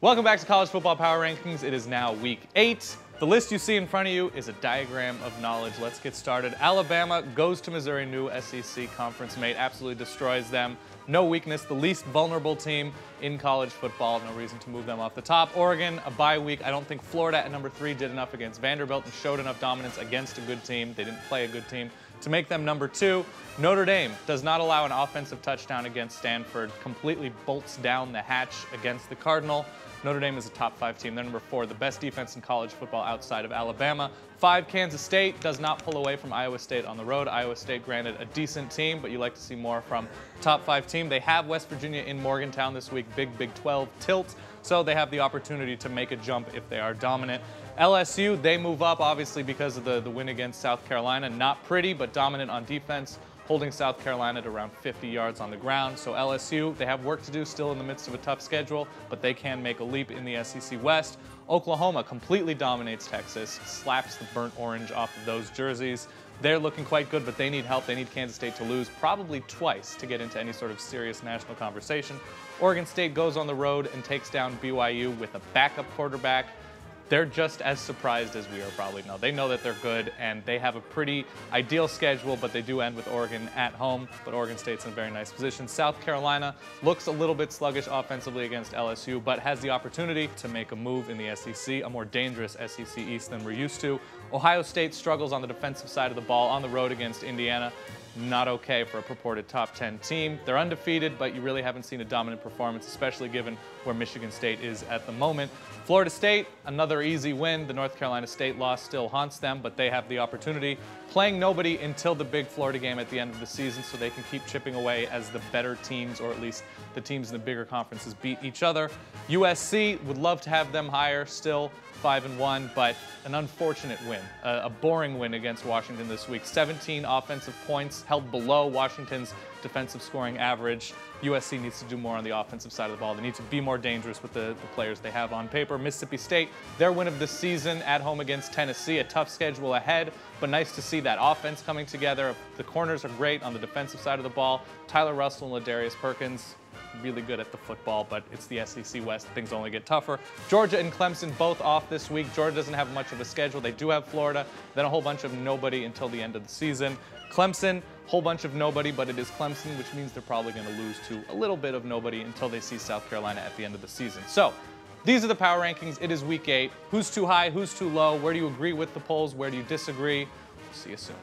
Welcome back to College Football Power Rankings. It is now week 8. The list you see in front of you is a diagram of knowledge. Let's get started. Alabama goes to Missouri, new SEC conference mate, absolutely destroys them. No weakness, the least vulnerable team in college football. No reason to move them off the top. Oregon, a bye week. I don't think Florida at number 3 did enough against Vanderbilt and showed enough dominance against a good team. They didn't play a good team to make them number 2. Notre Dame does not allow an offensive touchdown against Stanford, completely bolts down the hatch against the Cardinal. Notre Dame is a top 5 team. They're number 4, the best defense in college football outside of Alabama. 5, Kansas State does not pull away from Iowa State on the road. Iowa State, granted, a decent team, but you like to see more from top 5 team. They have West Virginia in Morgantown this week, Big 12 tilt, so they have the opportunity to make a jump if they are dominant. LSU, they move up, obviously, because of the win against South Carolina. Not pretty, but dominant on defense, holding South Carolina to around 50 yards on the ground. So LSU, they have work to do still in the midst of a tough schedule, but they can make a leap in the SEC West. Oklahoma completely dominates Texas, slaps the burnt orange off of those jerseys. They're looking quite good, but they need help. They need Kansas State to lose probably twice to get into any sort of serious national conversation. Oregon State goes on the road and takes down BYU with a backup quarterback. They're just as surprised as we are probably. No, they know that they're good, and they have a pretty ideal schedule, but they do end with Oregon at home. But Oregon State's in a very nice position. South Carolina looks a little bit sluggish offensively against LSU, but has the opportunity to make a move in the SEC, a more dangerous SEC East than we're used to. Ohio State struggles on the defensive side of the ball on the road against Indiana. Not okay for a purported top 10 team. They're undefeated, but you really haven't seen a dominant performance, especially given where Michigan State is at the moment. Florida State, another easy win. The North Carolina State loss still haunts them, but they have the opportunity, playing nobody until the big Florida game at the end of the season, so they can keep chipping away as the better teams, or at least the teams in the bigger conferences, beat each other. USC, would love to have them higher, still 5-1, but an unfortunate win, a boring win against Washington this week. 17 offensive points, held below Washington's defensive scoring average. USC needs to do more on the offensive side of the ball. They need to be more dangerous with the players they have on paper. Mississippi State, their win of the season at home against Tennessee, a tough schedule ahead, but nice to see that offense coming together. The corners are great on the defensive side of the ball. Tyler Russell and Ladarius Perkins, really good at the football, but it's the SEC West. Things only get tougher. Georgia and Clemson both off this week. Georgia doesn't have much of a schedule. They do have Florida, then a whole bunch of nobody until the end of the season. Clemson, whole bunch of nobody, but it is Clemson, which means they're probably going to lose to a little bit of nobody until they see South Carolina at the end of the season. So these are the power rankings. It is week 8. Who's too high? Who's too low? Where do you agree with the polls? Where do you disagree? We'll see you soon.